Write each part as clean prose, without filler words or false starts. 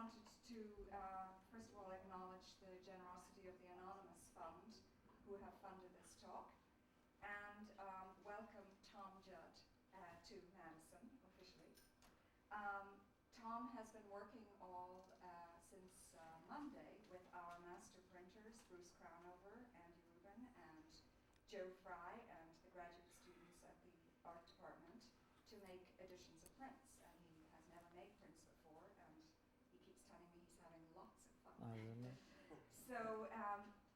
wanted to, first of all, acknowledge the generosity of the Anonymous Fund, who have funded this talk, and welcome Tom Judd to Madison officially. Tom has been working all since Monday with our master printers, Bruce Crownover, Andy Rubin, and Joe Fry, and the graduate students at the art department to make editions of prints. And he has never made prints before, and he keeps telling me he's having lots of fun. Oh, really? So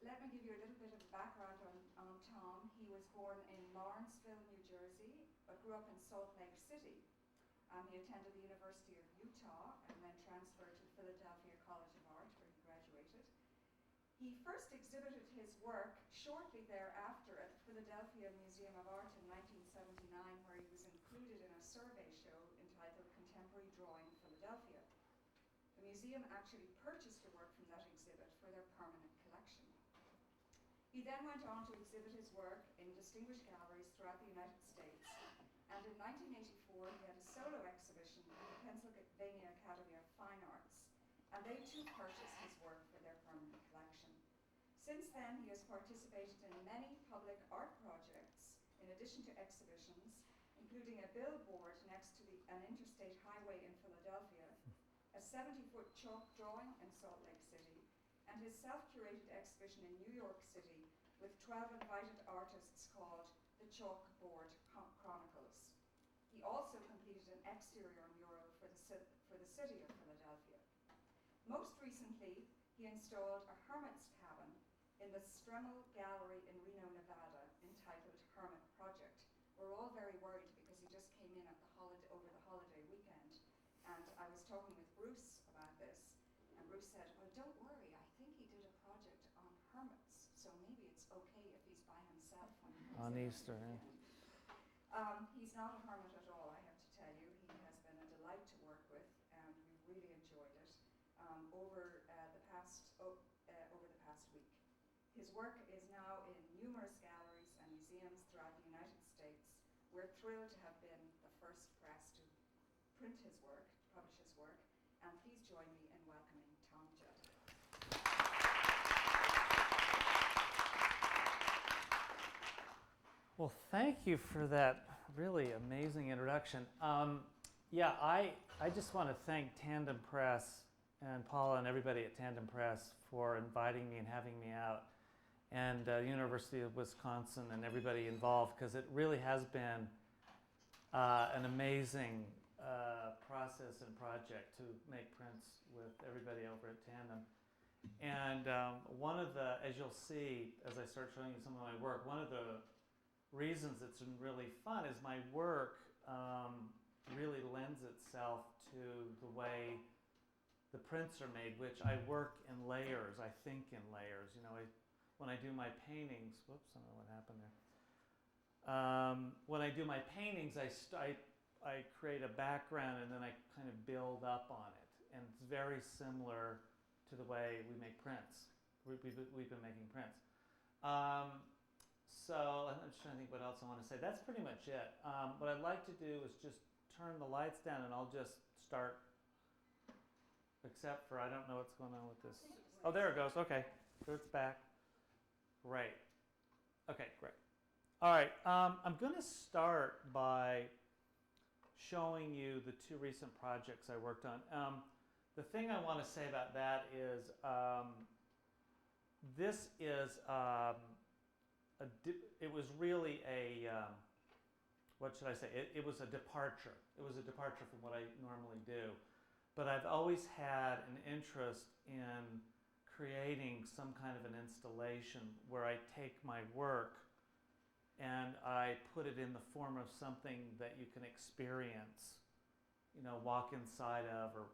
let me give you a little bit of a background on Tom. He was born in Lawrenceville, New Jersey, but grew up in Salt Lake City. He attended the University of Utah and then transferred to Philadelphia College of Art, where he graduated. He first exhibited his work shortly thereafter at the Philadelphia Museum of Art in 1979, where he was included in a survey show entitled Contemporary Drawing Philadelphia. The museum actually purchased the work from that exhibit for their permanent collection. He then went on to exhibit his work in distinguished galleries throughout the United States, and in 1984 he had a solo exhibition at the Pennsylvania Academy of Fine Arts, and they too purchased his work for their permanent collection. Since then, he has participated in many public art projects, in addition to exhibitions, including a billboard next to an interstate highway in Philadelphia, a 70-foot chalk drawing in Salt Lake City, and his self-curated exhibition in New York City with 12 invited artists called the Chalkboard Chronicles. He also completed an exterior mural for the city of Philadelphia. Most recently, he installed a hermit's cabin in the Stremmel Gallery in Reno, Nevada, entitled Hermit Project. We're all very worried because he just came in at over the holiday weekend, and I was talking with Bruce about this, and Bruce said, well, don't worry, I think he did a project on hermits, so maybe it's okay if he's by himself when he comes on in Easter. He's not a hermit at all, I have to tell you. He has been a delight to work with, and we've really enjoyed it over the past week. His work is now in numerous galleries and museums throughout the United States. We're thrilled to have been the first press to print his work, to publish his work, and please join me in welcoming Tom Judd. Well, thank you for that really amazing introduction. I just want to thank Tandem Press and Paula and everybody at Tandem Press for inviting me and having me out, and University of Wisconsin and everybody involved, because it really has been an amazing process and project to make prints with everybody over at Tandem. And one of the, as you'll see as I start showing you some of my work, one of the reasons it's been really fun is my work really lends itself to the way the prints are made, which I work in layers. I think in layers. You know, when I do my paintings, whoops, I don't know what happened there. When I do my paintings, I create a background and then I kind of build up on it. And it's very similar to the way we make prints. We've been making prints. So I'm just trying to think what else I want to say. That's pretty much it. What I'd like to do is just turn the lights down and I'll just start, except for I don't know what's going on with this. Oh, there it goes. Okay. So it's back. Great. Okay, great. All right. I'm going to start by showing you the two recent projects I worked on. The thing I want to say about that is this is it was really a what should I say? It was a departure. It was a departure from what I normally do. But I've always had an interest in creating some kind of an installation where I take my work and I put it in the form of something that you can experience, you know, walk inside of or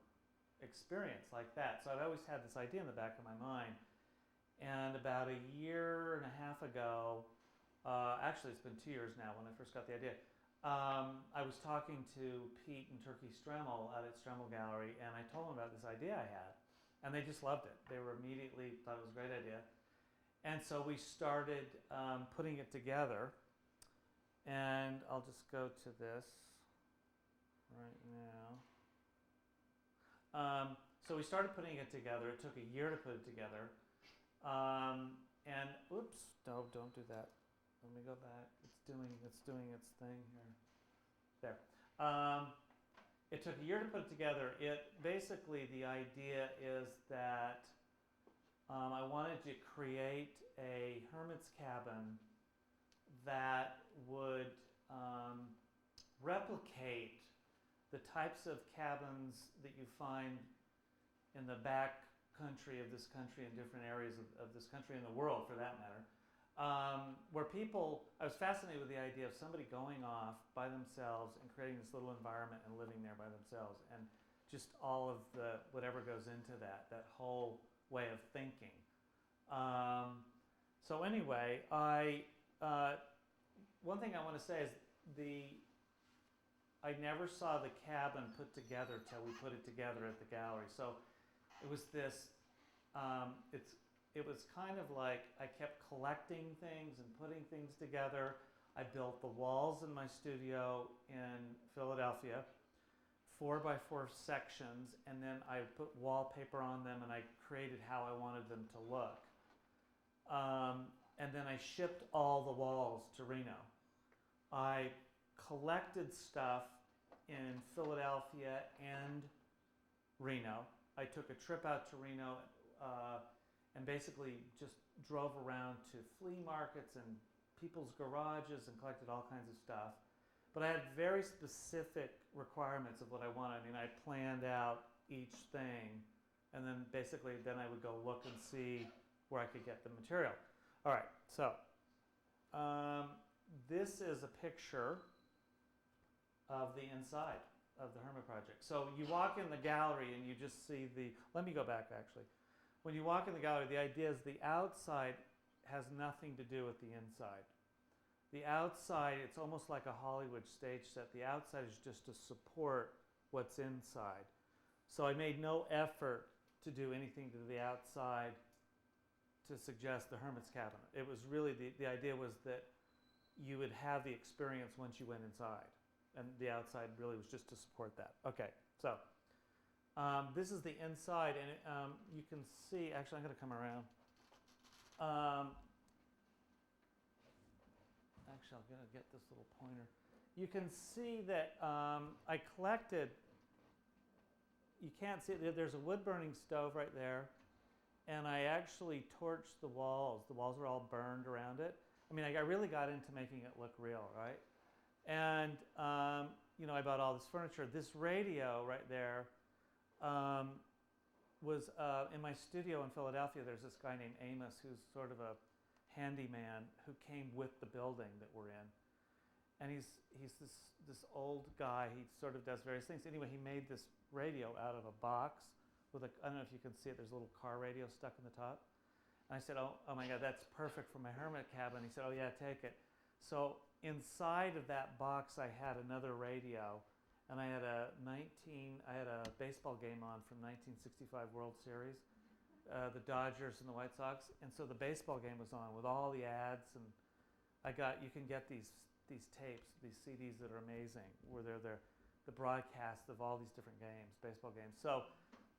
experience like that. So I've always had this idea in the back of my mind. And about a year and a half ago, actually it's been 2 years now when I first got the idea, I was talking to Pete and Turkey Stremmel out at Stremmel Gallery, and I told them about this idea I had. And they just loved it. They were immediately thought it was a great idea. And so we started putting it together. And I'll just go to this right now. So we started putting it together. It took a year to put it together. And oops, no, don't do that. Let me go back. It's doing its thing here. There. It took a year to put it together. It basically, the idea is that I wanted to create a hermit's cabin that would replicate the types of cabins that you find in the back country of this country, in different areas of this country, in the world for that matter, where people, I was fascinated with the idea of somebody going off by themselves and creating this little environment and living there by themselves, and just all of the, whatever goes into that whole way of thinking. So anyway, one thing I want to say is I never saw the cabin put together till we put it together at the gallery. So it was this, it was kind of like I kept collecting things and putting things together. I built the walls in my studio in Philadelphia, 4x4 sections, and then I put wallpaper on them and I created how I wanted them to look. And then I shipped all the walls to Reno. I collected stuff in Philadelphia and Reno. I took a trip out to Reno and basically just drove around to flea markets and people's garages and collected all kinds of stuff. But I had very specific requirements of what I wanted. I mean, I planned out each thing, and then basically then I would go look and see where I could get the material. All right, so this is a picture of the inside of the Hermit Project. So you walk in the gallery and you just see let me go back actually. When you walk in the gallery, the idea is the outside has nothing to do with the inside. The outside, it's almost like a Hollywood stage set. The outside is just to support what's inside. So I made no effort to do anything to the outside to suggest the hermit's cabin. It was really, the idea was that you would have the experience once you went inside. And the outside really was just to support that. Okay, so this is the inside, and you can see, actually I'm going to come around. Actually, I'm going to get this little pointer. You can see that I collected, you can't see it, there's a wood burning stove right there, and I actually torched the walls. The walls are all burned around it. I mean, I really got into making it look real, right? And, you know, I bought all this furniture. This radio right there was in my studio in Philadelphia. There's this guy named Amos who's sort of a handyman who came with the building that we're in. And he's this old guy. He sort of does various things. Anyway, he made this radio out of a box with I don't know if you can see it, there's a little car radio stuck in the top. And I said, oh my God, that's perfect for my hermit cabin. He said, oh yeah, take it. So inside of that box, I had another radio, and I had a baseball game on from 1965 World Series, the Dodgers and the White Sox, and so the baseball game was on with all the ads, and you can get these tapes, these CDs that are amazing, where they're the broadcast of all these different games, baseball games. So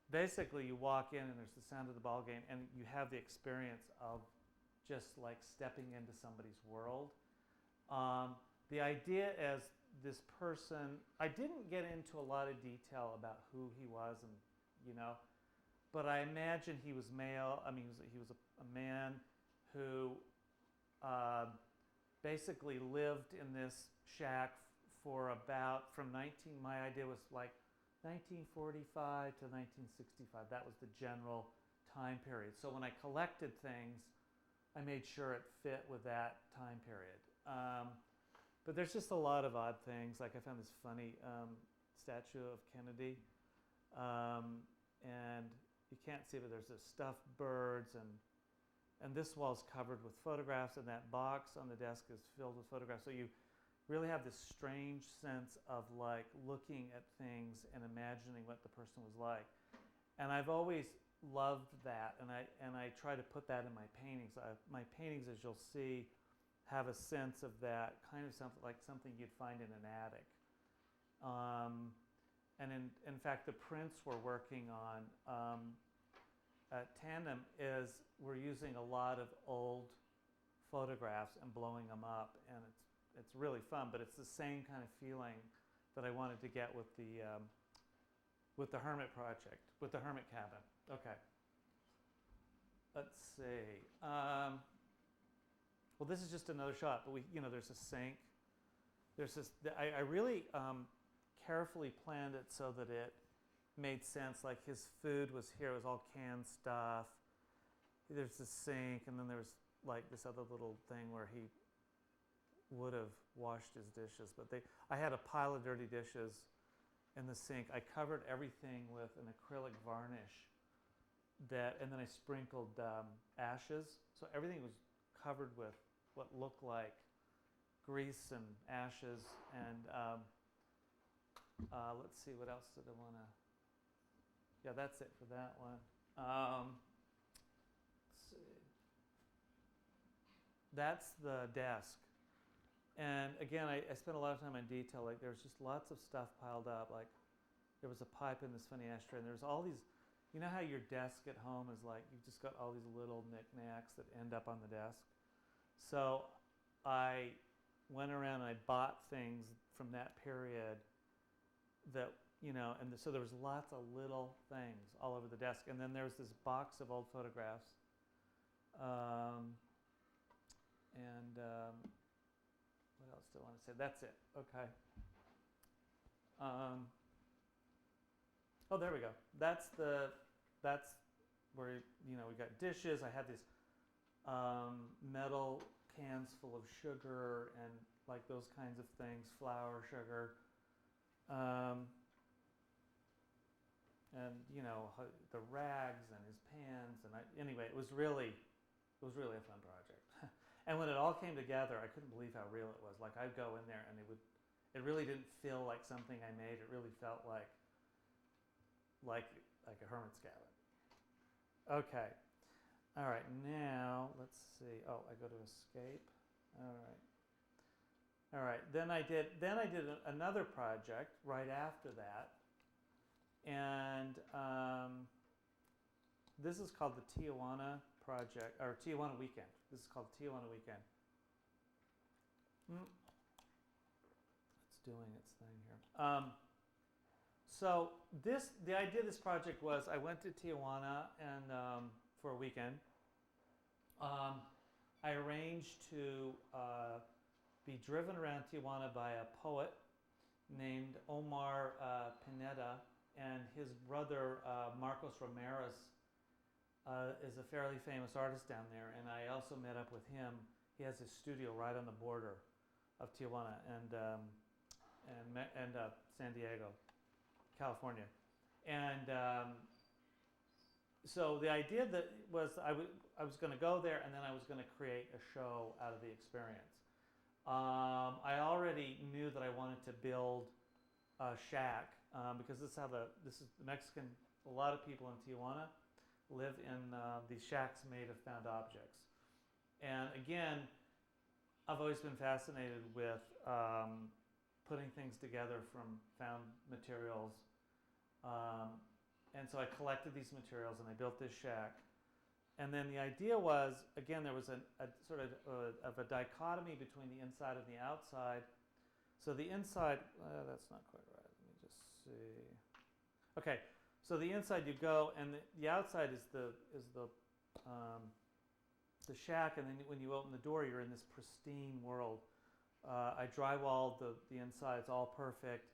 basically, you walk in and there's the sound of the ball game, and you have the experience of just like stepping into somebody's world. The idea is this person, I didn't get into a lot of detail about who he was, and you know, but I imagine he was male. I mean, he was a man who basically lived in this shack for about, my idea was like 1945 to 1965. That was the general time period. So when I collected things, I made sure it fit with that time period. But there's just a lot of odd things. Like I found this funny statue of Kennedy, and you can't see it, but there's this stuffed birds, and this wall's covered with photographs, and that box on the desk is filled with photographs. So you really have this strange sense of like looking at things and imagining what the person was like. And I've always loved that, and I try to put that in my paintings. My paintings, as you'll see, have a sense of that kind of something like something you'd find in an attic. and in fact, the prints we're working on at Tandem is we're using a lot of old photographs and blowing them up, and it's really fun. But it's the same kind of feeling that I wanted to get with the Hermit project, with the Hermit cabin. Okay. Let's see. Well, this is just another shot, but there's a sink. There's this. I really carefully planned it so that it made sense. Like his food was here; it was all canned stuff. There's the sink, and then there's like this other little thing where he would have washed his dishes, but I had a pile of dirty dishes in the sink. I covered everything with an acrylic varnish and then I sprinkled ashes, so everything was covered with what looked like grease and ashes. And let's see, what else did I want to? Yeah, that's it for that one. Let's see. That's the desk. And again, I spent a lot of time on detail. Like there was just lots of stuff piled up. Like there was a pipe in this funny ashtray, and there's all these. You know how your desk at home is like you've just got all these little knickknacks that end up on the desk. So I went around and I bought things from that period that so there was lots of little things all over the desk. And then there was this box of old photographs. What else do I want to say? That's it. Okay. Oh, there we go. That's where we got dishes. I had these metal cans full of sugar and like those kinds of things, flour, sugar, and the rags and his pans. And anyway, it was really a fun project. And when it all came together, I couldn't believe how real it was. Like I'd go in there and it really didn't feel like something I made. It really felt like a hermit's cabin. Okay. All right, now let's see. Oh, I go to escape. All right. Then I did another project right after that. And this is called the Tijuana project, or Tijuana Weekend. This is called Tijuana Weekend. It's doing its thing here. So the idea of this project was I went to Tijuana and for a weekend. I arranged to be driven around Tijuana by a poet named Omar Pineda, and his brother Marcos Ramirez is a fairly famous artist down there, and I also met up with him. He has his studio right on the border of Tijuana and San Diego, California. And so the idea that was I was going to go there, and then I was going to create a show out of the experience. I already knew that I wanted to build a shack because this is the Mexican. A lot of people in Tijuana live in these shacks made of found objects. And again, I've always been fascinated with putting things together from found materials. And so I collected these materials and I built this shack. And then the idea was, again, there was a sort of a dichotomy between the inside and the outside. So the inside, that's not quite right. Let me just see. Okay, so the inside you go, and the outside is the shack, and then when you open the door, you're in this pristine world. I drywalled the inside; it's all perfect.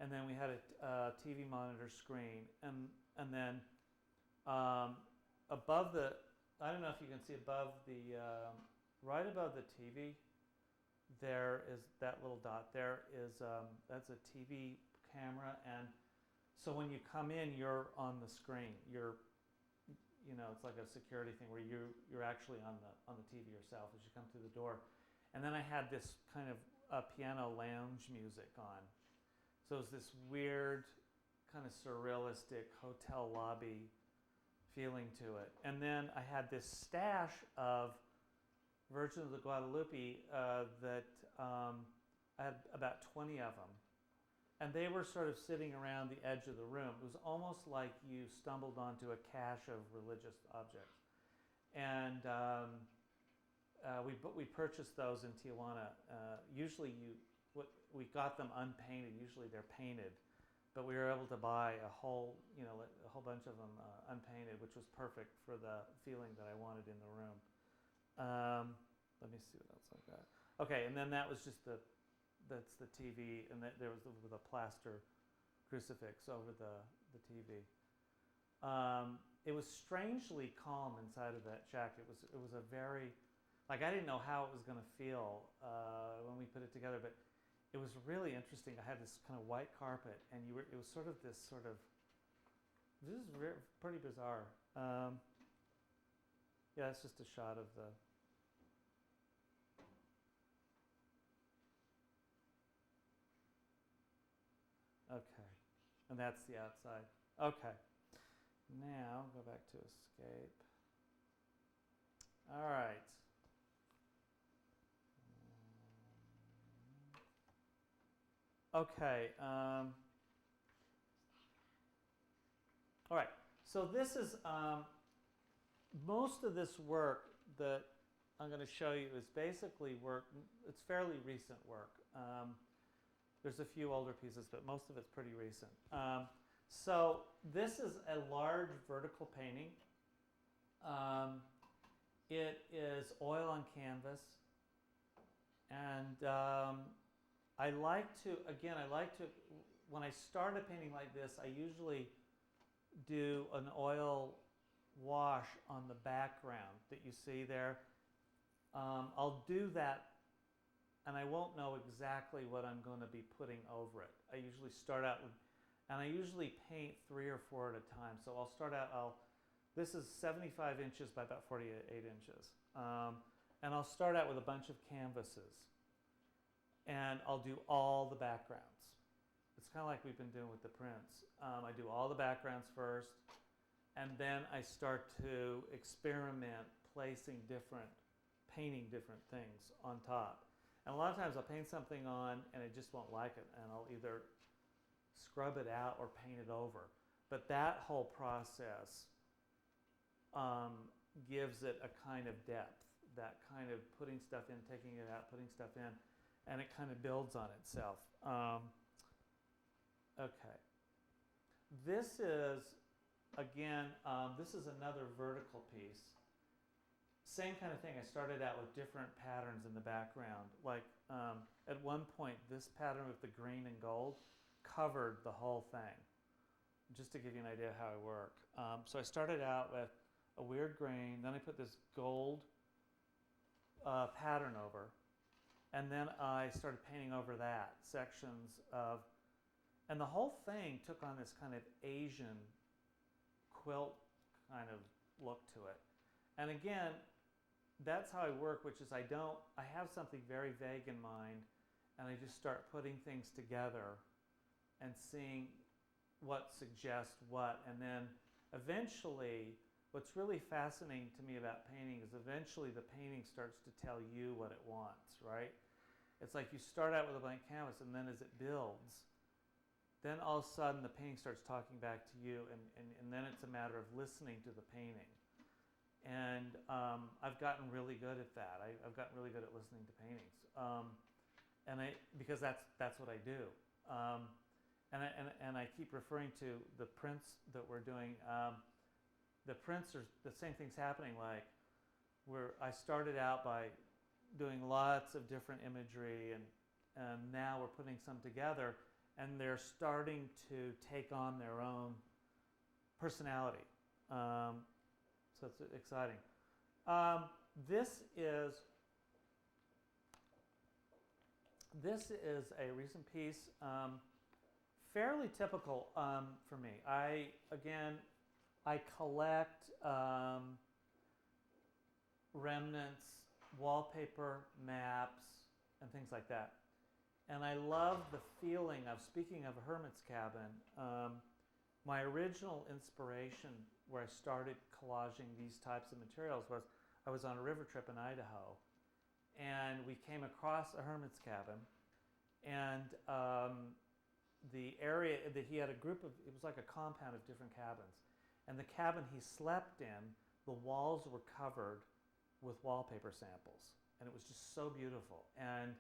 And then we had a TV monitor screen, and then above I don't know if you can see above right above the TV, there is that little dot. There is that's a TV camera, and so when you come in, you're on the screen. It's like a security thing where you're actually on the TV yourself as you come through the door. And then I had this kind of piano lounge music on. So it was this weird, kind of surrealistic hotel lobby feeling to it. And then I had this stash of Virgin of the Guadalupe that I had about 20 of them. and they were sort of sitting around the edge of the room. It was almost like you stumbled onto a cache of religious objects. And we purchased those in Tijuana. Usually we got them unpainted. Usually they're painted, but we were able to buy a whole bunch of them unpainted, which was perfect for the feeling that I wanted in the room. Let me see what else I've got. Okay, and then that's the TV, and there was with a plaster crucifix over the TV. It was strangely calm inside of that shack. It was a very, like, I didn't know how it was going to feel when we put it together, but it was really interesting. I had this kind of white carpet, and it was sort of this sort of, this is pretty bizarre. Yeah, it's just a shot of the. Okay, and that's the outside. Okay, now go back to escape. All right. Okay. All right. So this is most of this work that I'm going to show you is basically work. It's fairly recent work. There's a few older pieces, but most of it's pretty recent. So this is a large vertical painting. It is oil on canvas, and I like to, when I start a painting like this, I usually do an oil wash on the background that you see there. I'll do that, and I won't know exactly what I'm going to be putting over it. I usually start out with, and I usually paint 3 or 4 at a time. So I'll start out, this is 75 inches by about 48 inches. And I'll start out with a bunch of canvases. And I'll do all the backgrounds. It's kind of like we've been doing with the prints. I do all the backgrounds first, and then I start to experiment painting different things on top. And a lot of times I'll paint something on and I just won't like it, and I'll either scrub it out or paint it over. But that whole process gives it a kind of depth, that kind of putting stuff in, taking it out, putting stuff in, and it kind of builds on itself. Okay. This is, again, this is another vertical piece. Same kind of thing. I started out with different patterns in the background. Like at one point, this pattern with the green and gold covered the whole thing, just to give you an idea of how I work. So I started out with a weird green, then I put this gold pattern over, and then I started painting over that, sections of, and the whole thing took on this kind of Asian quilt kind of look to it. And again, that's how I work, which is I have something very vague in mind, and I just start putting things together and seeing what suggests what, and then eventually, what's really fascinating to me about painting is eventually the painting starts to tell you what it wants, right? It's like you start out with a blank canvas, and then as it builds, then all of a sudden the painting starts talking back to you, and then it's a matter of listening to the painting. And I've gotten really good at that. I've gotten really good at listening to paintings, because that's what I do. And I keep referring to the prints that we're doing. The prints are the same thing's happening. Like I started out by doing lots of different imagery, and now we're putting some together, and they're starting to take on their own personality. So it's exciting. This is a recent piece, fairly typical for me. I collect remnants, wallpaper, maps, and things like that. And I love the feeling of, speaking of a hermit's cabin, my original inspiration where I started collaging these types of materials was I was on a river trip in Idaho, and we came across a hermit's cabin, and the area that he had a group of, it was like a compound of different cabins. And the cabin he slept in, the walls were covered with wallpaper samples. And it was just so beautiful. And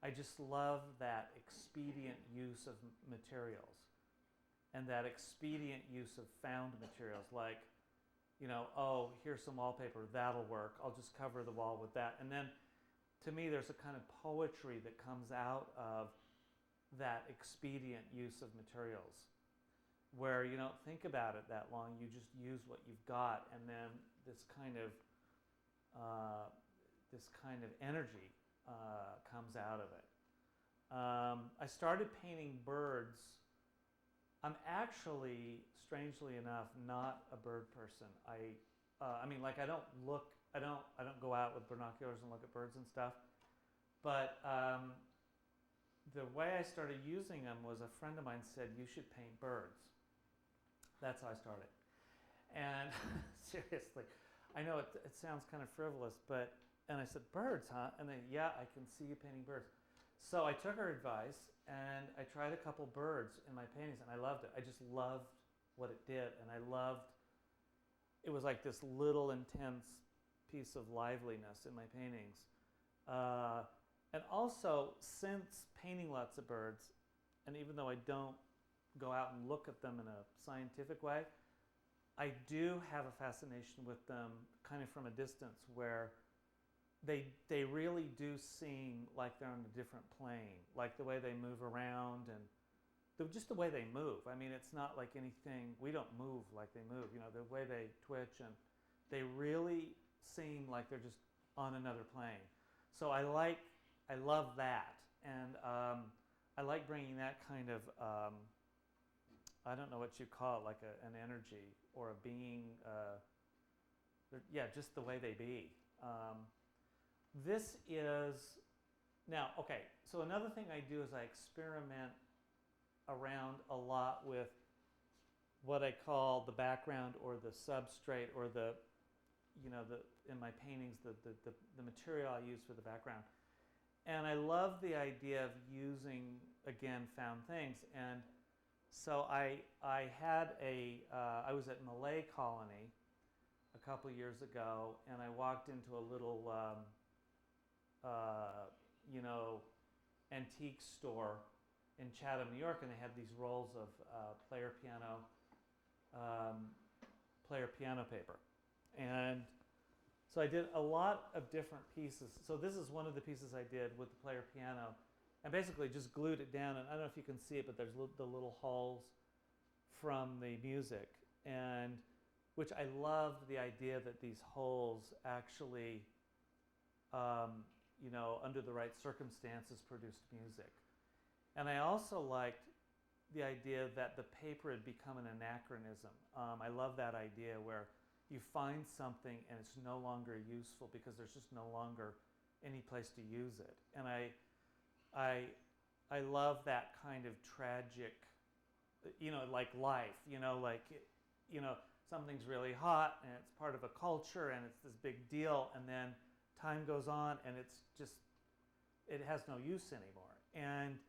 I just love that expedient use of materials and that expedient use of found materials, like, you know, oh, here's some wallpaper, that'll work. I'll just cover the wall with that. And then to me, there's a kind of poetry that comes out of that expedient use of materials, where you don't think about it that long, you just use what you've got, and then this kind of energy comes out of it. I started painting birds. I'm actually, strangely enough, not a bird person. I mean, like I don't go out with binoculars and look at birds and stuff. But the way I started using them was a friend of mine said, you should paint birds. That's how I started. And seriously, I know it sounds kind of frivolous, and I said, birds, huh? And they, yeah, I can see you painting birds. So I took her advice and I tried a couple birds in my paintings and I loved it. I just loved what it did, and it was like this little intense piece of liveliness in my paintings. And also, since painting lots of birds, and even though I don't go out and look at them in a scientific way, I do have a fascination with them kind of from a distance, where they really do seem like they're on a different plane, like the way they move around and just the way they move. I mean, it's not like anything, we don't move like they move, you know, the way they twitch, and they really seem like they're just on another plane. So I love that, and I like bringing that kind of, I don't know what you call it, like an energy or a being, yeah, just the way they be. This is, now, okay, so another thing I do is I experiment around a lot with what I call the background or the substrate, or the, you know, in my paintings, the material I use for the background. And I love the idea of using, again, found things. And so I was at Malay Colony a couple years ago, and I walked into a little, you know, antique store in Chatham, New York, and they had these rolls of player piano paper. And so I did a lot of different pieces. So this is one of the pieces I did with the player piano. And basically just glued it down, and I don't know if you can see it, but there's the little holes from the music, and which I loved the idea that these holes actually, you know, under the right circumstances, produced music. And I also liked the idea that the paper had become an anachronism. I love that idea where you find something and it's no longer useful because there's just no longer any place to use it. And I love that kind of tragic, you know, like life, you know, like, you know, something's really hot and it's part of a culture and it's this big deal, and then time goes on and it's just, it has no use anymore. And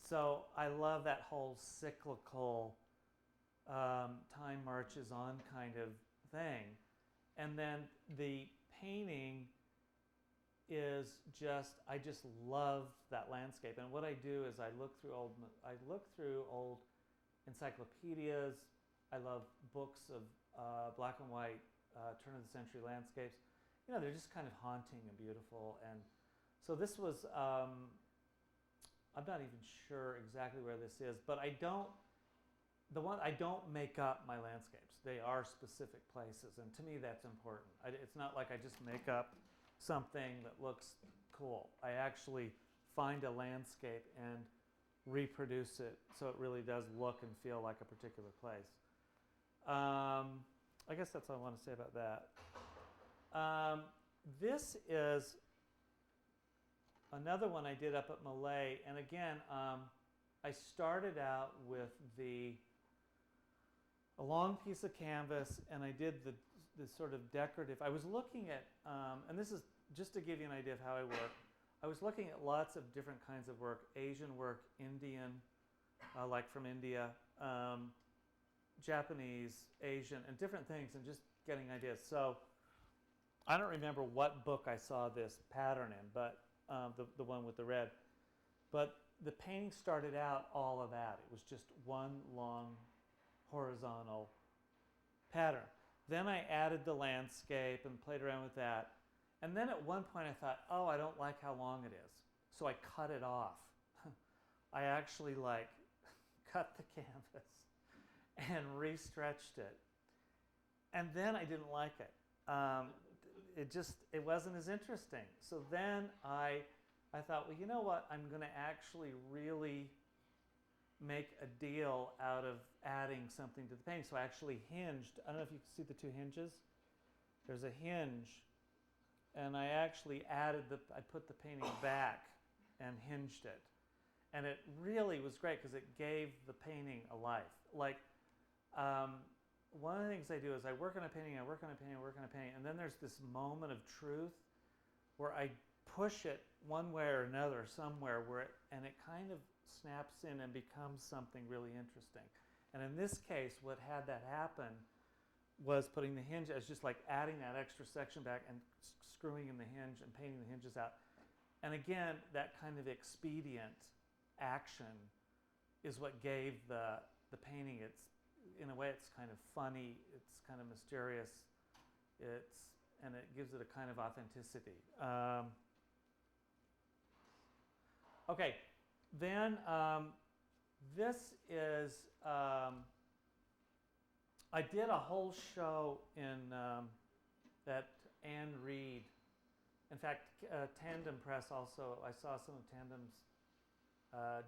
so I love that whole cyclical time marches on kind of thing. And then the painting is just, I just love that landscape. And what I do is I look through old encyclopedias. I love books of black and white turn of the century landscapes. You know, they're just kind of haunting and beautiful. And so this was, I'm not even sure exactly where this is, but I don't make up my landscapes. They are specific places, and to me that's important. It's not like I just make up something that looks cool. I actually find a landscape and reproduce it so it really does look and feel like a particular place. I guess that's all I want to say about that. This is another one I did up at Malay, and again, I started out with a long piece of canvas, and I did the sort of decorative. I was looking at, and this is just to give you an idea of how I work. I was looking at lots of different kinds of work: Asian work, Indian, like from India, Japanese, Asian, and different things, and just getting ideas. So I don't remember what book I saw this pattern in, but the one with the red. But the painting started out all of that. It was just one long horizontal pattern. Then I added the landscape and played around with that. And then at one point I thought, oh, I don't like how long it is. So I cut it off. I actually cut the canvas and restretched it. And then I didn't like it. It wasn't as interesting. So then I thought, well, you know what? I'm going to actually really make a deal out of adding something to the painting. So I actually hinged. I don't know if you can see the two hinges. There's a hinge. And I actually I put the painting back and hinged it. And it really was great because it gave the painting a life. One of the things I do is I work on a painting, I work on a painting, I work on a painting, and then there's this moment of truth where I push it one way or another somewhere and it kind of snaps in and becomes something really interesting. And in this case, what had that happen was putting the hinge as just like adding that extra section back and screwing in the hinge and painting the hinges out. And again, that kind of expedient action is what gave the painting in a way, it's kind of funny, it's kind of mysterious, and it gives it a kind of authenticity. Okay, then this is, I did a whole show in that Anne Reed. In fact, Tandem Press also, I saw some of Tandem's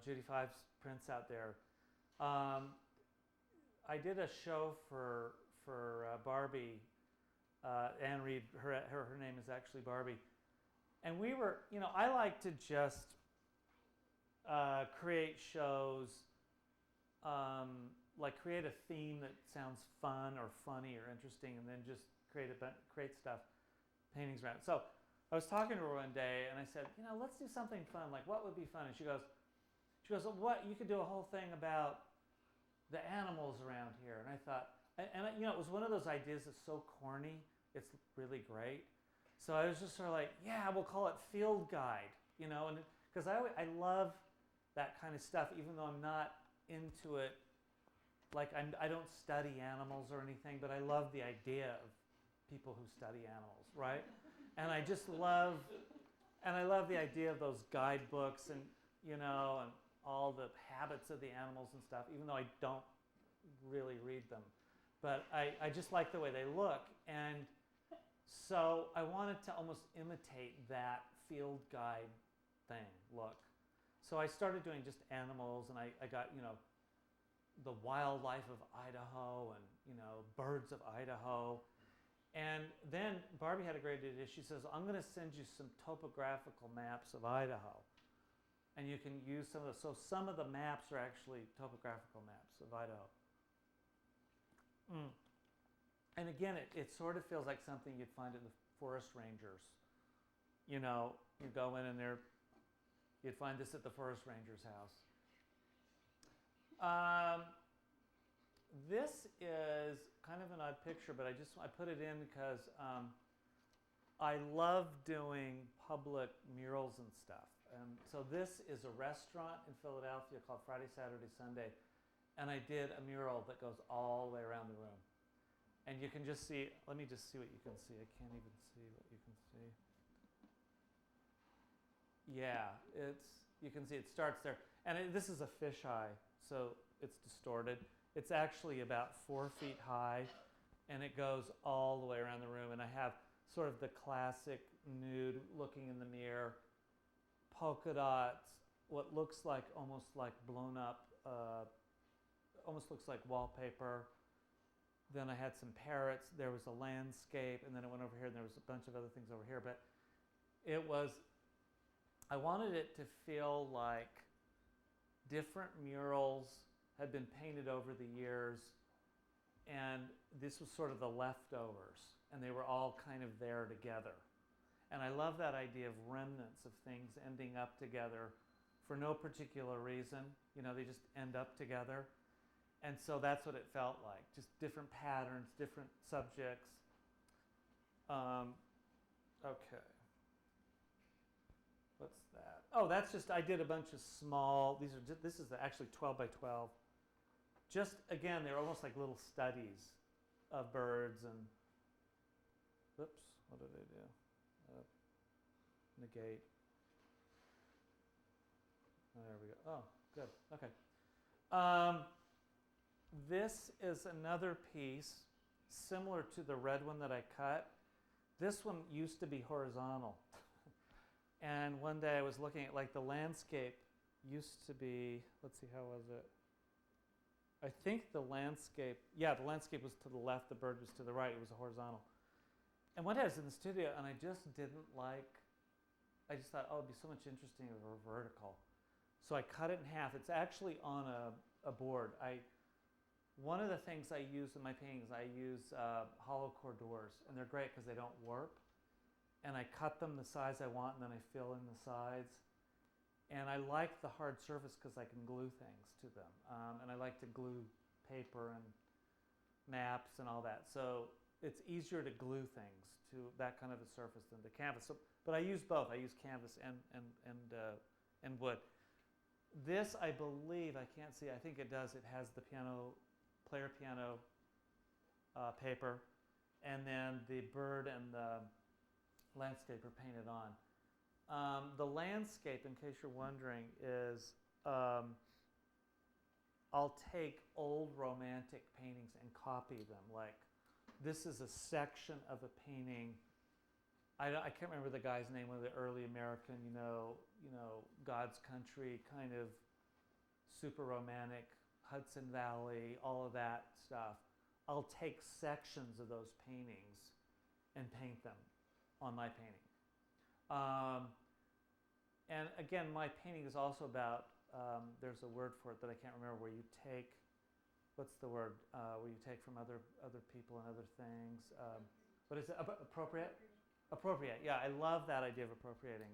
Judy Five's prints out there. I did a show for Barbie. Anne Reed, her name is actually Barbie. And we were, I like to just create shows, create a theme that sounds fun or funny or interesting, and then just create stuff, paintings around it. So I was talking to her one day, and I said, let's do something fun. Like, what would be fun? And she goes, what? You could do a whole thing about the animals around here. And I thought, it was one of those ideas that's so corny, it's really great. So I was just sort of like, yeah, we'll call it Field Guide, and because I love that kind of stuff, even though I'm not into it. I don't study animals or anything, but I love the idea of people who study animals, right? And I just love, the idea of those guidebooks and all the habits of the animals and stuff, even though I don't really read them. But I just like the way they look. And so I wanted to almost imitate that field guide thing look. So I started doing just animals, and I got, the wildlife of Idaho and, birds of Idaho. And then Barbie had a great idea. She says, I'm going to send you some topographical maps of Idaho. And you can use some of those. So some of the maps are actually topographical maps of Idaho. And again, it sort of feels like something you'd find in the forest rangers. You go in and you'd find this at the forest ranger's house. This is kind of an odd picture, but I put it in because I love doing public murals and stuff. So this is a restaurant in Philadelphia called Friday, Saturday, Sunday. And I did a mural that goes all the way around the room. And you can just see, let me just see what you can see. I can't even see what you can see. Yeah, you can see it starts there. And this is a fisheye, so it's distorted. It's actually about 4 feet high, and it goes all the way around the room. And I have sort of the classic nude looking in the mirror, polka dots, what looks like almost like blown up, almost looks like wallpaper. Then I had some parrots. There was a landscape, and then it went over here, and there was a bunch of other things over here. But I wanted it to feel like different murals had been painted over the years, and this was sort of the leftovers, and they were all kind of there together. And I love that idea of remnants of things ending up together for no particular reason. You know, they just end up together. And so that's what it felt like, just different patterns, different subjects. Okay. What's that? Oh, that's just, I did a bunch of small, this is actually 12 by 12. Just, again, they're almost like little studies of birds and, whoops, what did I do? Negate. There we go. Oh, good. Okay. This is another piece similar to the red one that I cut. This one used to be horizontal. And one day I was looking at, like, the landscape used to be, let's see, how was it? I think the landscape was to the left, the bird was to the right, it was a horizontal. And one day I was in the studio and I just thought, oh, it'd be so much interesting if it were vertical. So I cut it in half. It's actually on a board. One of the things I use in my paintings, I use hollow core doors, and they're great because they don't warp. And I cut them the size I want, and then I fill in the sides. And I like the hard surface because I can glue things to them. And I like to glue paper and maps and all that. So it's easier to glue things to that kind of a surface than the canvas. So, but I use both. I use canvas and wood. This, I believe, I can't see, I think it does. It has the player piano paper, and then the bird and the landscape are painted on. The landscape, in case you're wondering, is I'll take old romantic paintings and copy them. Like, this is a section of a painting. I can't remember the guy's name, one of the early American, you know, God's Country, kind of super romantic, Hudson Valley, all of that stuff. I'll take sections of those paintings and paint them on my painting. And again, my painting is also about, there's a word for it that I can't remember, where you take, what's the word, where you take from other people and other things. What is it? Appropriate? Appropriate, yeah. I love that idea of appropriating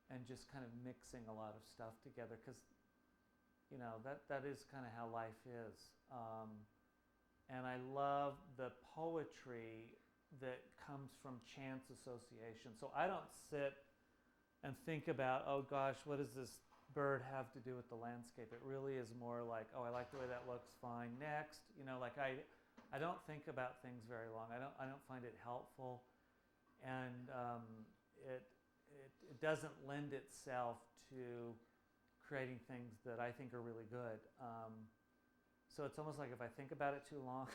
and just kind of mixing a lot of stuff together, because, you know, that is kind of how life is. And I love the poetry that comes from chance association. So I don't sit and think about, oh gosh, what does this bird have to do with the landscape? It really is more like, oh, I like the way that looks, fine, next. You know, like I don't think about things very long. I don't find it helpful, and it doesn't lend itself to creating things that I think are really good. So it's almost like if I think about it too long,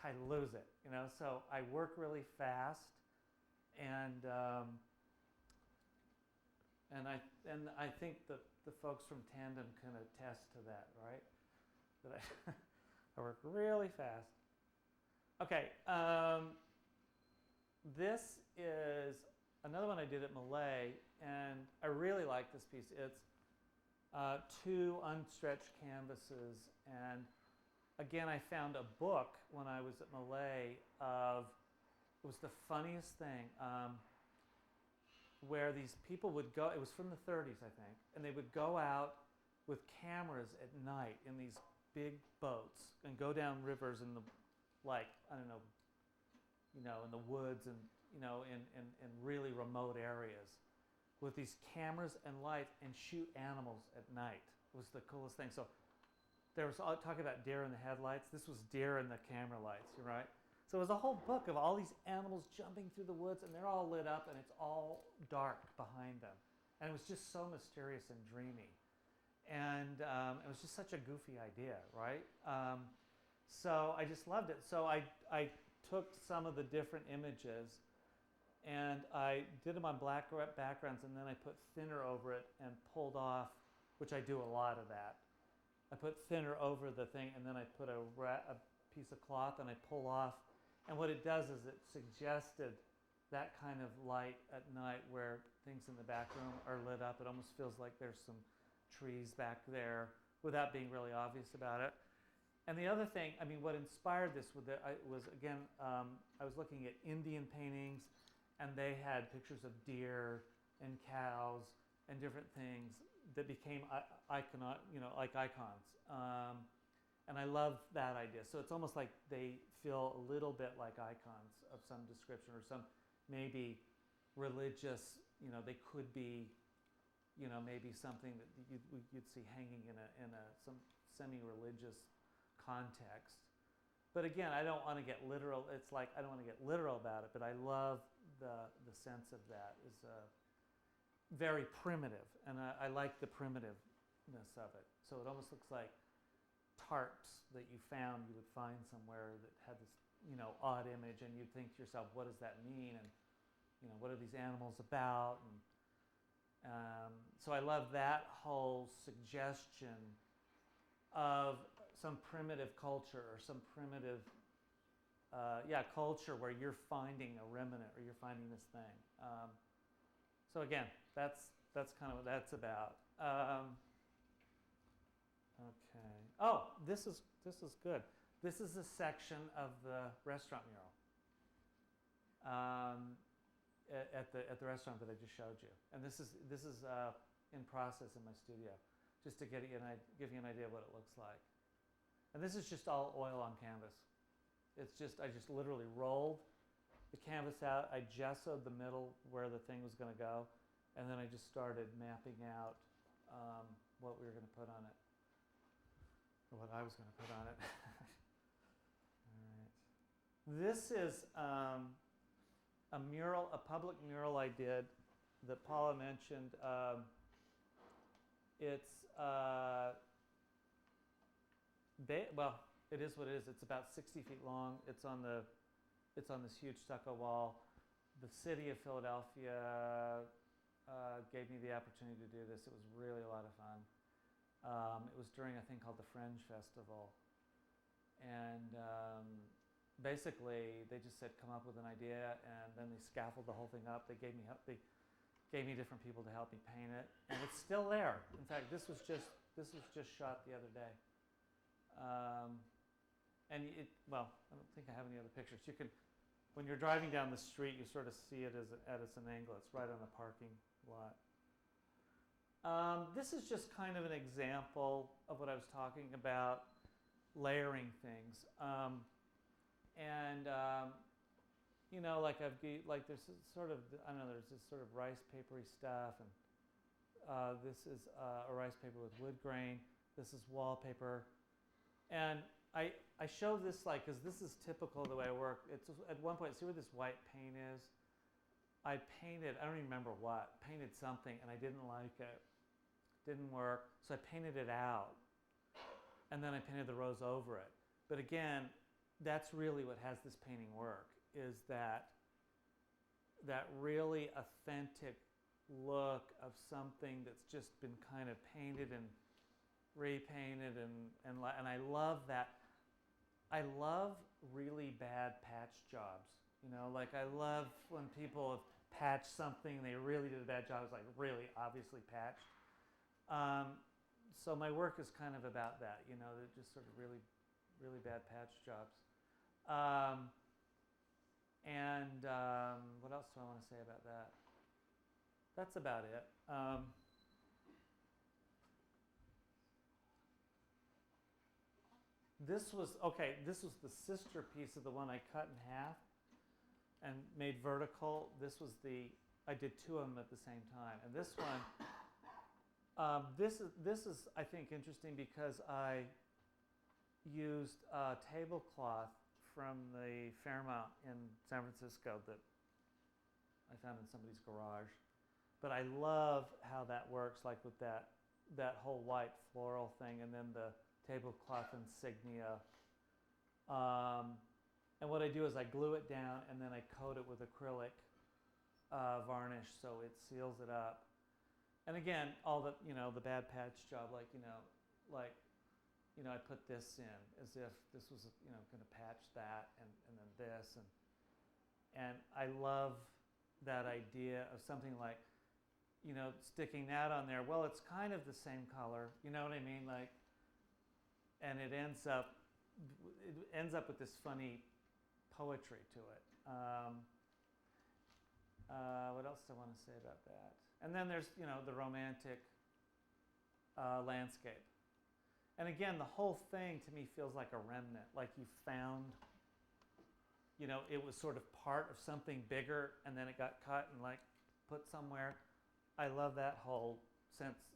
I lose it, you know. So I work really fast, and I think that the folks from Tandem can attest to that, right? That I work really fast. Okay, this is another one I did at Malay, and I really like this piece. It's 2 unstretched canvases, and again, I found a book when I was at Malay of, it was the funniest thing, where these people would go, it was from the 30s, I think, and they would go out with cameras at night in these big boats and go down rivers in the, like, I don't know, you know, in the woods and, you know, in really remote areas with these cameras and lights and shoot animals at night. It was the coolest thing. So there was talking about deer in the headlights. This was deer in the camera lights, right? So it was a whole book of all these animals jumping through the woods, and they're all lit up, and it's all dark behind them. And it was just so mysterious and dreamy. And it was just such a goofy idea, right? So I just loved it. So I took some of the different images, and I did them on black backgrounds, and then I put thinner over it and pulled off, which I do a lot of that. I put thinner over the thing, and then I put a piece of cloth, and I pull off. And what it does is it suggested that kind of light at night where things in the back room are lit up. It almost feels like there's some trees back there without being really obvious about it. And the other thing, I mean, what inspired this was, again, I was looking at Indian paintings, and they had pictures of deer and cows and different things that became like icons. And I love that idea. So it's almost like they feel a little bit like icons of some description, or some maybe religious, they could be, maybe something that you'd see hanging in some semi-religious context. But again, I don't want to get literal. It's like I don't want to get literal about it, but I love the sense of that is very primitive, and I like the primitiveness of it. So it almost looks like tarps that you would find somewhere that had this, odd image, and you'd think to yourself, what does that mean? And, what are these animals about? And so I love that whole suggestion of some primitive culture, or some primitive, culture where you're finding a remnant, or you're finding this thing. So again, that's kind of what that's about. Okay. Oh, this is good. This is a section of the restaurant mural at the restaurant that I just showed you, and this is in process in my studio, just to give you an idea of what it looks like. And this is just all oil on canvas. I just literally rolled the canvas out. I gessoed the middle where the thing was going to go, and then I just started mapping out what we were going to put on it, or what I was going to put on it. All right. This is a mural, a public mural I did that Paula mentioned. It's it is what it is. It's about 60 feet long. It's on this huge stucco wall. The city of Philadelphia gave me the opportunity to do this. It was really a lot of fun. It was during a thing called the Fringe Festival, and basically they just said, come up with an idea, and then they scaffolded the whole thing up. They gave me different people to help me paint it, and it's still there. In fact, this was just shot the other day. And I don't think I have any other pictures. You can, when you're driving down the street, you sort of see it as an angle. It's right on a parking lot. This is just kind of an example of what I was talking about, layering things. Like there's this sort of, there's this sort of rice papery stuff, and this is a rice paper with wood grain. This is wallpaper. And I show this because this is typical of the way I work. It's at one point, see where this white paint is? I painted, I don't even remember what, painted something, and I didn't like it. Didn't work, so I painted it out. And then I painted the rows over it. But again, that's really what has this painting work, is that really authentic look of something that's just been kind of painted and repainted, and I love that. I love really bad patch jobs. I love when people have patched something and they really did a bad job. It's like really obviously patched. So my work is kind of about that. They're just sort of really, really bad patch jobs. What else do I want to say about that? That's about it. This was the sister piece of the one I cut in half and made vertical. I did two of them at the same time. And this one, this is I think interesting because I used a tablecloth from the Fairmount in San Francisco that I found in somebody's garage. But I love how that works, like with that whole white floral thing, and then the tablecloth insignia. And what I do is I glue it down, and then I coat it with acrylic varnish so it seals it up. And again, all the the bad patch job, I put this in as if this was going to patch that, and then this, and I love that idea of something like sticking that on there. Well, it's kind of the same color, you know what I mean, and it ends up with this funny poetry to it. What else do I want to say about that? And then there's, the romantic landscape. And again, the whole thing to me feels like a remnant, like you found, it was sort of part of something bigger, and then it got cut and like put somewhere. I love that whole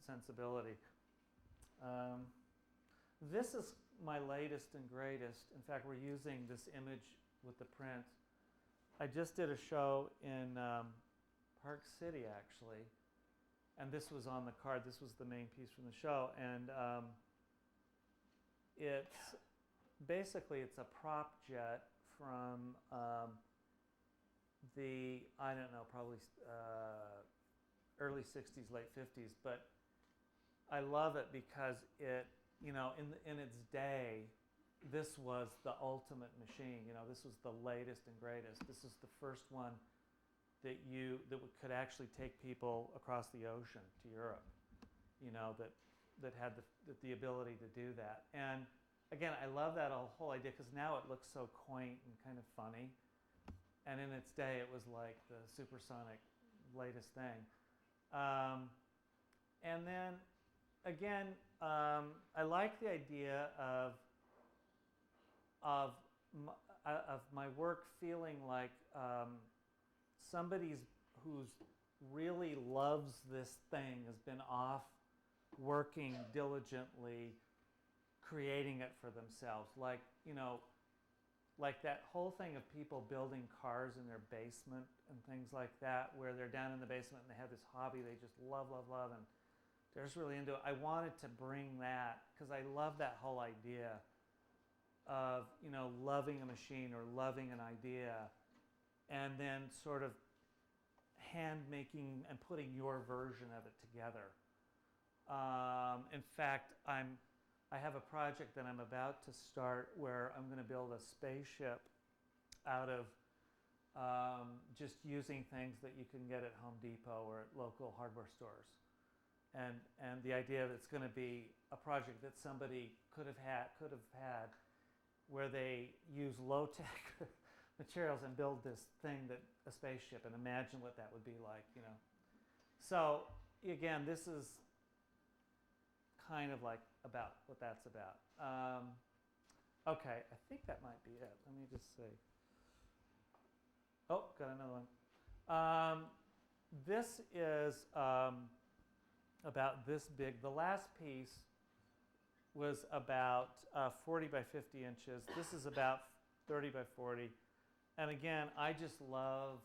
sensibility. This is my latest and greatest. In fact, we're using this image with the print. I just did a show in Park City, actually, and this was on the card. This was the main piece from the show, and it's basically it's a prop jet from the, I don't know, probably early 60s, late 50s, but I love it because it, in its day, this was the ultimate machine. This was the latest and greatest. This is the first one that could actually take people across the ocean to Europe. That had the ability to do that. And again, I love that whole idea because now it looks so quaint and kind of funny. And in its day, it was like the supersonic latest thing. And then again, I like the idea of my work feeling like somebody who's really loves this thing has been off working diligently, creating it for themselves. Like, like that whole thing of people building cars in their basement and things like that, where they're down in the basement and they have this hobby they just love, and they're just really into it. I wanted to bring that because I love that whole idea of, loving a machine or loving an idea and then sort of hand making and putting your version of it together. In fact, I have a project that I'm about to start where I'm going to build a spaceship out of just using things that you can get at Home Depot or at local hardware stores. And the idea that it's going to be a project that somebody could have had where they use low-tech materials and build this thing, a spaceship, and imagine what that would be like, So again, this is kind of like about what that's about. Okay, I think that might be it. Let me just see. Oh, got another one. This is about this big. The last piece was about 40 by 50 inches. This is about 30 by 40. And again, I just love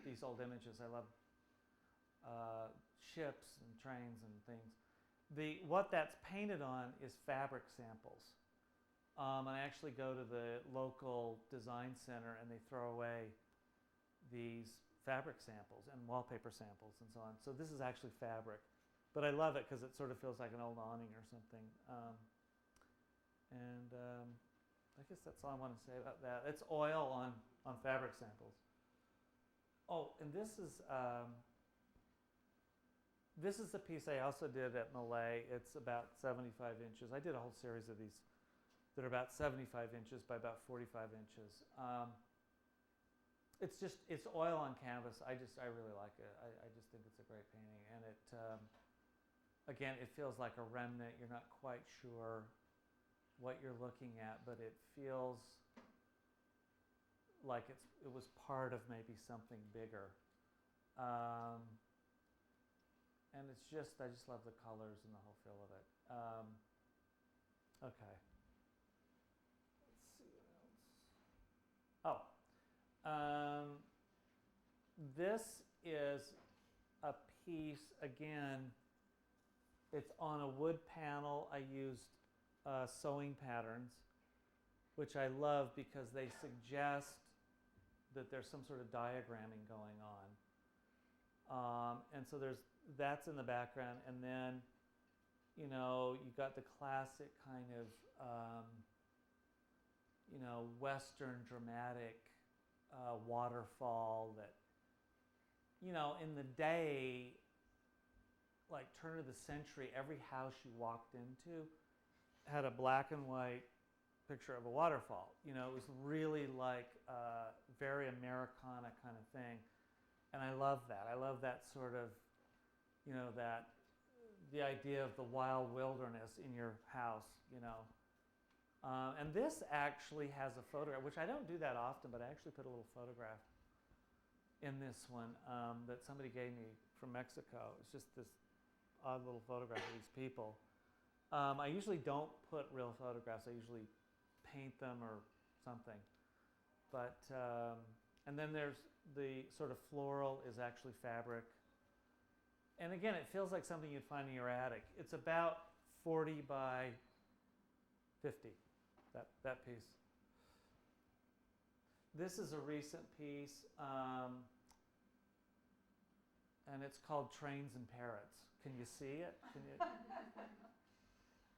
these old images. I love ships and trains and things. What that's painted on is fabric samples. And I actually go to the local design center and they throw away these fabric samples and wallpaper samples and so on. So this is actually fabric. But I love it because it sort of feels like an old awning or something. I guess that's all I want to say about that. It's oil on fabric samples. Oh, and this is the piece I also did at Malay. It's about 75 inches. I did a whole series of these that are about 75 inches by about 45 inches. It's oil on canvas. I really like it. I just think it's a great painting. And it, again, it feels like a remnant. You're not quite sure what you're looking at, but it feels like it was part of maybe something bigger. And I just love the colors and the whole feel of it. Okay. Let's see what else. Oh. This is a piece, again, it's on a wood panel. I used sewing patterns, which I love because they suggest that there's some sort of diagramming going on. And so that's in the background, and then, you got the classic kind of, Western dramatic waterfall that, in the day, like turn of the century, every house you walked into had a black and white picture of a waterfall. It was really like very Americana kind of thing. And I love that. I love that sort of, that the idea of the wild wilderness in your house, and this actually has a photograph, which I don't do that often, but I actually put a little photograph in this one that somebody gave me from Mexico. It's just this odd little photograph of these people. I usually don't put real photographs. I usually paint them or something. But, and then there's the sort of floral is actually fabric. And again, it feels like something you'd find in your attic. It's about 40 by 50, that piece. This is a recent piece, and it's called Trains and Parrots. Can you see it?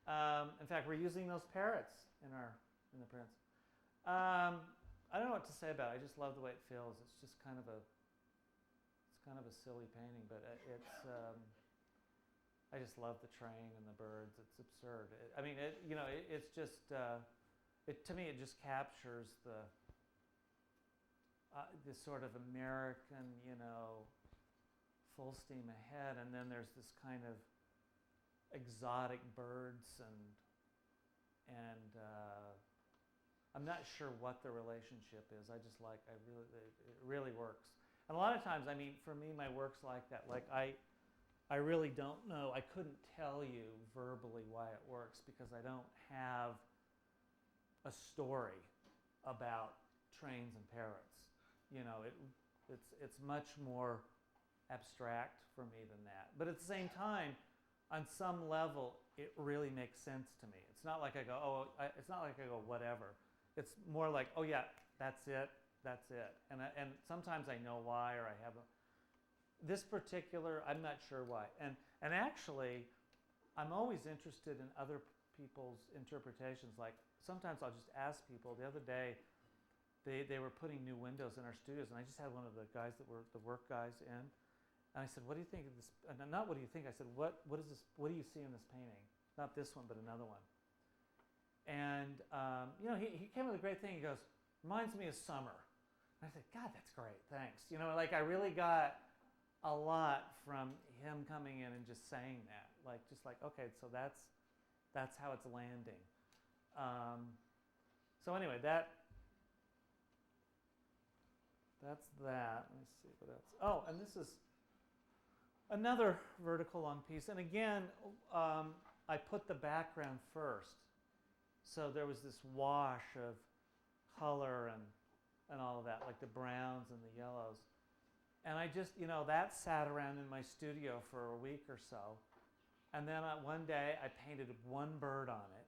In fact, we're using those parrots in the prints. I don't know what to say about it. I just love the way it feels. It's just kind of a silly painting, but I just love the train and the birds. It's absurd. It's just to me it just captures this sort of American, full steam ahead, and then there's this kind of exotic birds and I'm not sure what the relationship is. It really works. And a lot of times, for me, my work's like that. Like I really don't know. I couldn't tell you verbally why it works because I don't have a story about trains and parrots. It's much more abstract for me than that. But at the same time, on some level, it really makes sense to me. It's not like I go, whatever. It's more like, oh yeah, that's it. And sometimes I know why, or I have this particular, I'm not sure why. And actually, I'm always interested in other people's interpretations. Like sometimes I'll just ask people. The other day, they were putting new windows in our studios, and I just had one of the guys that were the work guys in. And I said, what do you think of this? And not what do you think? I said, what is this? What do you see in this painting? Not this one, but another one. And he came with a great thing. He goes, reminds me of summer. And I said, God, that's great. Thanks. I really got a lot from him coming in and just saying that. Okay, so that's how it's landing. So anyway, that's that. Let me see what else. Oh, and this is another vertical long piece. And again, I put the background first. So there was this wash of color and all of that, like the browns and the yellows. And I just, that sat around in my studio for a week or so. And then one day I painted one bird on it.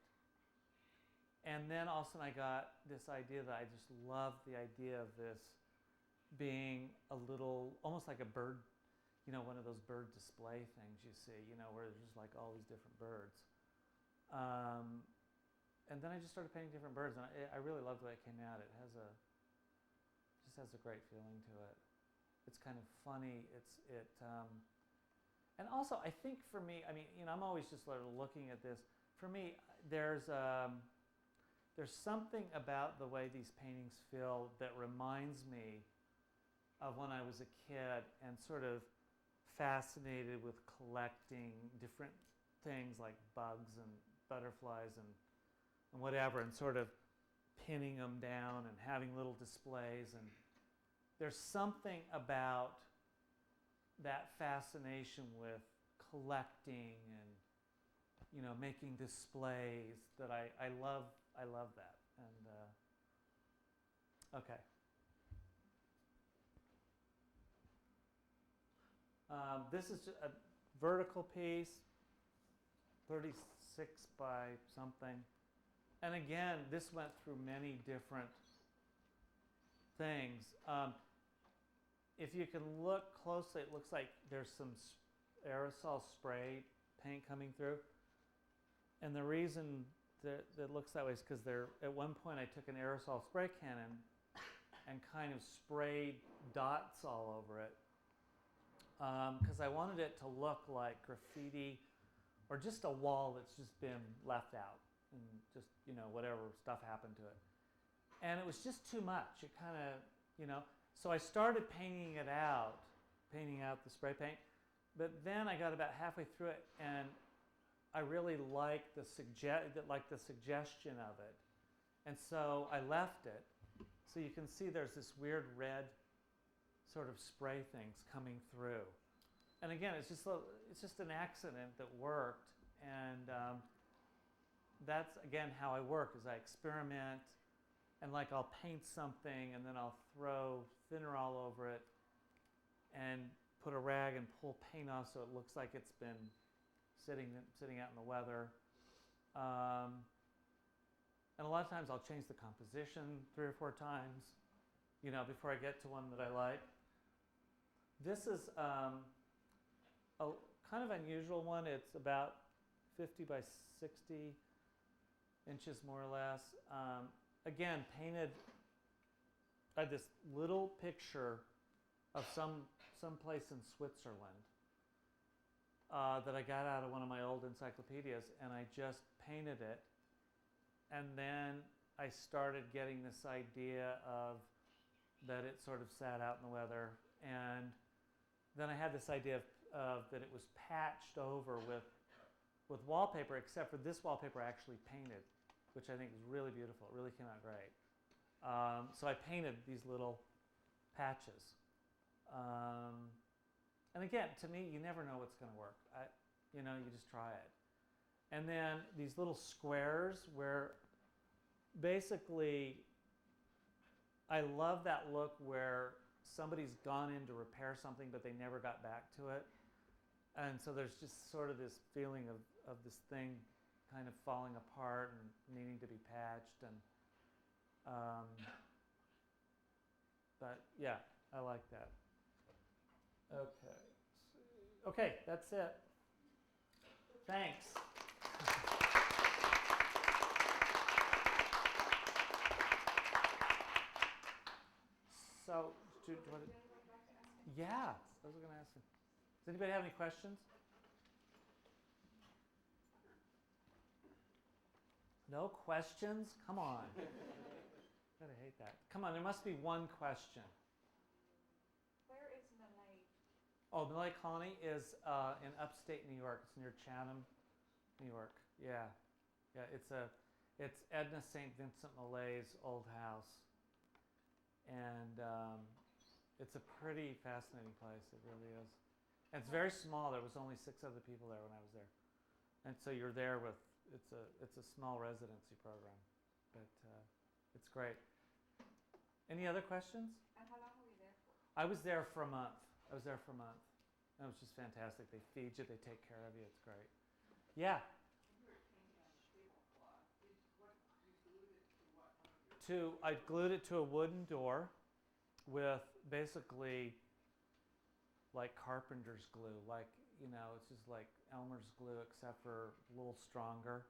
And then all of a sudden I got this idea that I just loved the idea of this being a little, almost like a bird, one of those bird display things you see, where there's just like all these different birds. And then I just started painting different birds, and I really loved the way it came out. It just has a great feeling to it. It's kind of funny. And also I think for me, I'm always just sort of looking at this. For me, there's something about the way these paintings feel that reminds me of when I was a kid and sort of fascinated with collecting different things like bugs and butterflies and whatever, and sort of pinning them down and having little displays. And there's something about that fascination with collecting and making displays that I love that. And okay. This is just a vertical piece, 36 by something. And again, this went through many different things. If you can look closely, it looks like there's some aerosol spray paint coming through. And the reason that it looks that way is because at one point I took an aerosol spray cannon and kind of sprayed dots all over it. Because I wanted it to look like graffiti or just a wall that's just been left out and just, whatever stuff happened to it. And it was just too much. It kind of, so I started painting out the spray paint, But then I got about halfway through it, and I really liked the suggestion of it. And so I left it. So you can see there's this weird red sort of spray things coming through. And again, it's just an accident that worked. And that's, again, how I work, is I experiment. And like I'll paint something, and then I'll throw thinner all over it and put a rag and pull paint off so it looks like it's been sitting out in the weather. And a lot of times I'll change the composition 3 or 4 times, before I get to one that I like. This is a kind of unusual one. It's about 50 by 60 inches, more or less. Again, painted. I had this little picture of some place in Switzerland that I got out of one of my old encyclopedias, and I just painted it. And then I started getting this idea of that it sort of sat out in the weather. And then I had this idea of that it was patched over with wallpaper, except for this wallpaper I actually painted, which I think is really beautiful. It really came out great. So I painted these little patches. And again, to me, you never know what's going to work. You just try it. And then these little squares where basically I love that look where somebody's gone in to repair something but they never got back to it. And so there's just sort of this feeling of this thing kind of falling apart and needing to be patched. And but yeah, I like that. Okay, that's it. Thanks. So, do you want to? Yeah, I was going to ask you. Does anybody have any questions? No questions? Come on. Gotta hate that. Come on, there must be one question. Where is Malay? Oh, Malay Colony is in upstate New York. It's near Chatham, New York. Yeah, it's Edna St. Vincent Malay's old house, and it's a pretty fascinating place. It really is. And it's very small. There was only 6 other people there when I was there, and so you're there with it's a small residency program, but it's great. Any other questions? And how long were you there for? I was there for a month. And it was just fantastic. They feed you, they take care of you. It's great. Yeah. I glued it to a wooden door with basically like carpenter's glue. It's just like Elmer's glue except for a little stronger.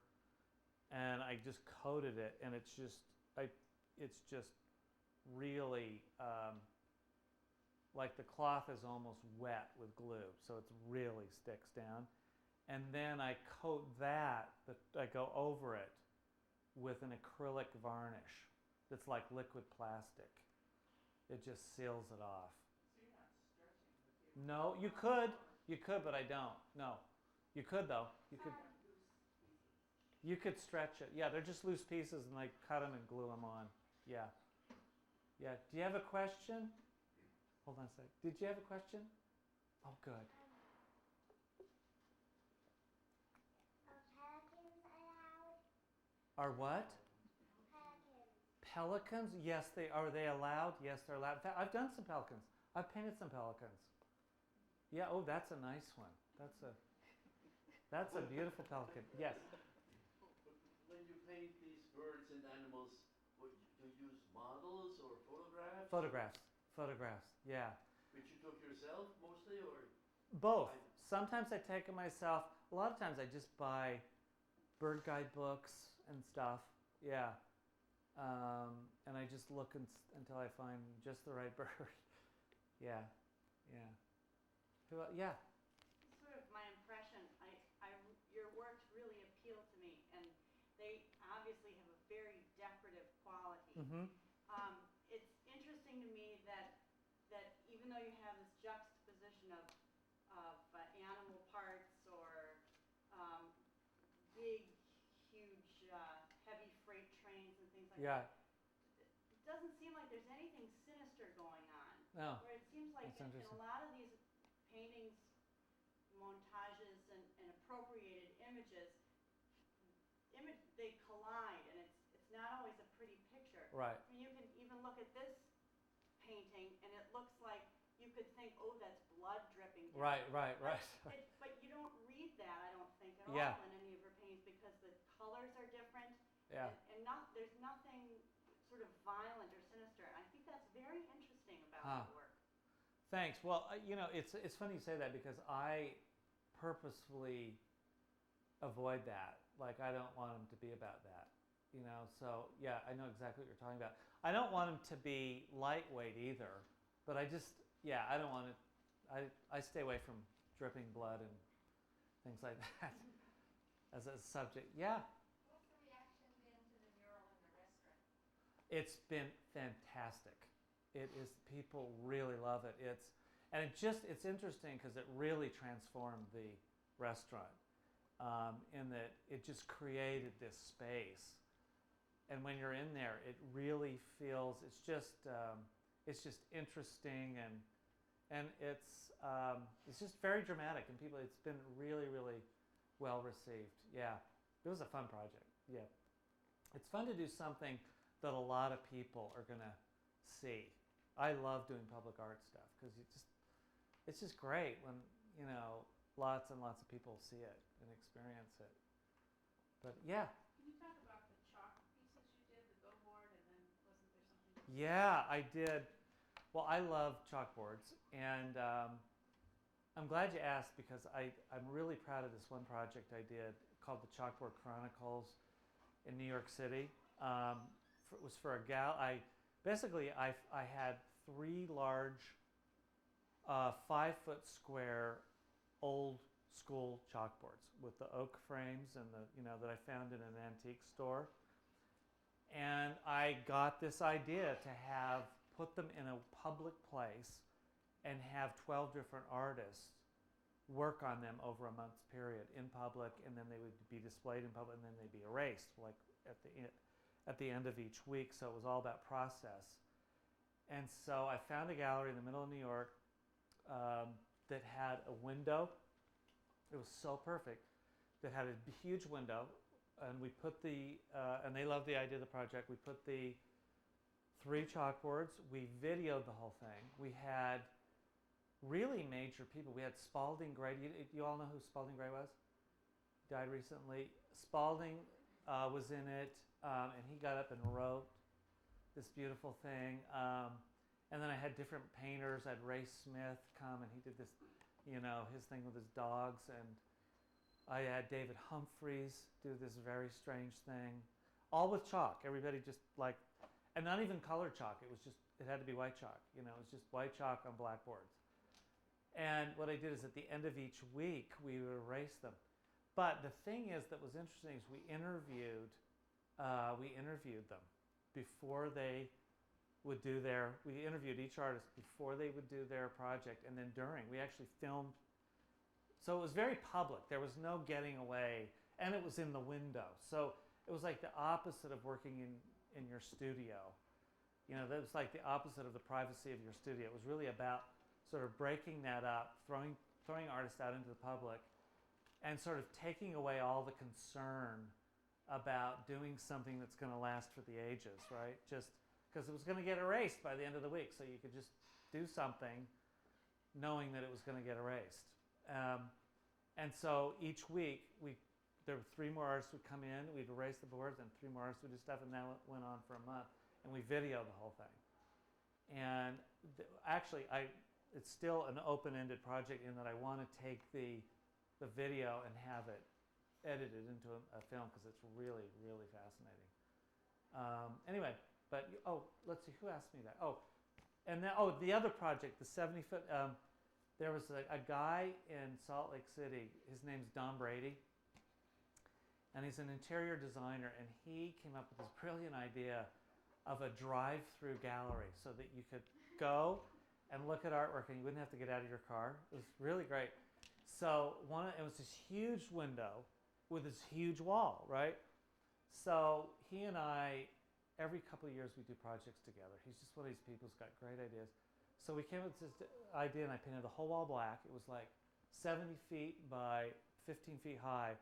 And I just coated it, and it's just really like the cloth is almost wet with glue, so it really sticks down. And then I coat that, I go over it with an acrylic varnish that's like liquid plastic. It just seals it off. So you're not stretching the table? No, you could, but I don't. No, you could though. You could stretch it. Yeah, they're just loose pieces, and I cut them and glue them on. Yeah. Yeah. Do you have a question? Hold on a sec. Did you have a question? Oh, good. Are pelicans allowed? Are what? Pelicans. Pelicans? Yes, they are. Are they allowed? Yes, they're allowed. In fact, I've done some pelicans. I've painted some pelicans. Yeah. Oh, that's a nice one. That's a beautiful pelican. Yes. When you paint these birds and animals, do you use models or photographs? Photographs. Yeah. Which you took yourself mostly, or? Both. Sometimes I take them myself. A lot of times I just buy bird guide books and stuff. Yeah. And I just look until I find just the right bird. Yeah. Yeah. Yeah. Sort of my impression. Your works really appeal to me, and they obviously have a very decorative quality. Mm-hmm. It's interesting to me that even though you have this juxtaposition of like Yeah. that. It doesn't seem like there's anything sinister going on. No. Where it seems like That's in interesting. a lot of these paintings, montages, and appropriated images, they collide, and it's not always a pretty picture. Right. I mean, you can even look at this painting, and it looks like you could think, oh, that's blood dripping down. Right. But you don't read that, I don't think, at Yeah. all in any of her paintings because the colors are different. Yeah. And there's nothing sort of violent or sinister. And I think that's very interesting about Huh. her work. Thanks. Well, it's funny you say that because I purposefully avoid that. Like, I don't want them to be about that. So yeah, I know exactly what you're talking about. I don't want them to be lightweight either, but I don't want it. I stay away from dripping blood and things like that as a subject. Yeah. What's the reaction been to the mural in the restaurant? It's been fantastic. It is. People really love it. It's interesting because it really transformed the restaurant in that it just created this space. And when you're in there, it really feels. It's just interesting and it's just very dramatic and people. It's been really well received. Yeah, it was a fun project. Yeah, it's fun to do something that a lot of people are gonna see. I love doing public art stuff because it's just great when lots and lots of people see it and experience it. But yeah. Can you talk about the chalk pieces you did, the billboard, and then wasn't there something? Yeah, I did. Well, I love chalkboards, and I'm glad you asked because I'm really proud of this one project I did called the Chalkboard Chronicles in New York City. It was for a gal. I had 3 large 5-foot square old school chalkboards with the oak frames and that I found in an antique store. And I got this idea to put them in a public place and have 12 different artists work on them over a month's period in public, and then they would be displayed in public, and then they'd be erased like at the end of each week. So it was all about process. And so I found a gallery in the middle of New York that had a window. It was so perfect. That had a huge window, and we put and they loved the idea of the project. We put the 3 chalkboards. We videoed the whole thing. We had really major people. We had Spalding Gray. You all know who Spalding Gray was? Died recently. Spalding was in it, and he got up and wrote this beautiful thing. And then I had different painters. I had Ray Smith come, and he did this, his thing with his dogs. And I had David Humphreys do this very strange thing, all with chalk. Everybody just and not even colored chalk. It had to be white chalk. It was just white chalk on blackboards. And what I did is at the end of each week, we would erase them. But the thing that was interesting is we interviewed them before they would we interviewed each artist before they would do their project, and then during. We actually filmed. So it was very public. There was no getting away, and it was in the window. So it was like the opposite of working in your studio. That was like the opposite of the privacy of your studio. It was really about sort of breaking that up, throwing artists out into the public, and sort of taking away all the concern about doing something that's going to last for the ages, right? Just because it was going to get erased by the end of the week, so you could just do something knowing that it was going to get erased. And so each week, there were 3 more artists would come in, we'd erase the boards, and 3 more artists would do stuff, and that went on for a month. And we videoed the whole thing. And actually, it's still an open-ended project in that I want to take the video and have it edited into a film because it's really, really fascinating. Anyway, but let's see, who asked me that? And then the other project, the 70-foot. There was a guy in Salt Lake City. His name's Don Brady, and he's an interior designer. And he came up with this brilliant idea of a drive-through gallery, so that you could go and look at artwork, and you wouldn't have to get out of your car. It was really great. So it was this huge window with this huge wall, right? So he and I, every couple of years we do projects together. He's just one of these people who's got great ideas. So we came up with this idea, and I painted the whole wall black. It was like 70 feet by 15 feet high,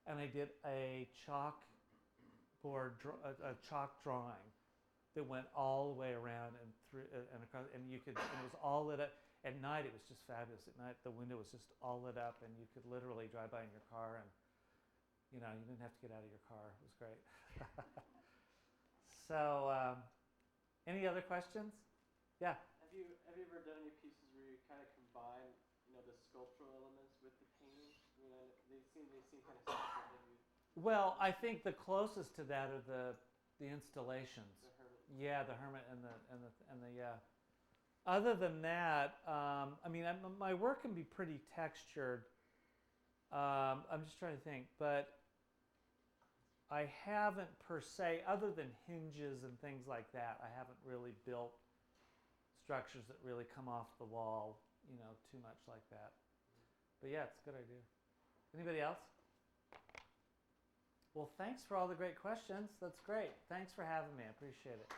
and I did a chalkboard, a chalk drawing that went all the way around and through and across, and you could, and it was all lit up. At night, it was just fabulous. At night, the window was just all lit up, and you could literally drive by in your car, and you didn't have to get out of your car. It was great. So, any other questions? Yeah. Have you ever done any pieces where you kind of combine, the sculptural elements with the painting? They seem kind of separate. Well, I think the closest to that are the installations. The hermit. Yeah, the hermit and the yeah. Other than that, my work can be pretty textured. I'm just trying to think, but I haven't per se, other than hinges and things like that, I haven't really built structures that really come off the wall, too much like that. But yeah, it's a good idea. Anybody else? Well, thanks for all the great questions. That's great. Thanks for having me. I appreciate it.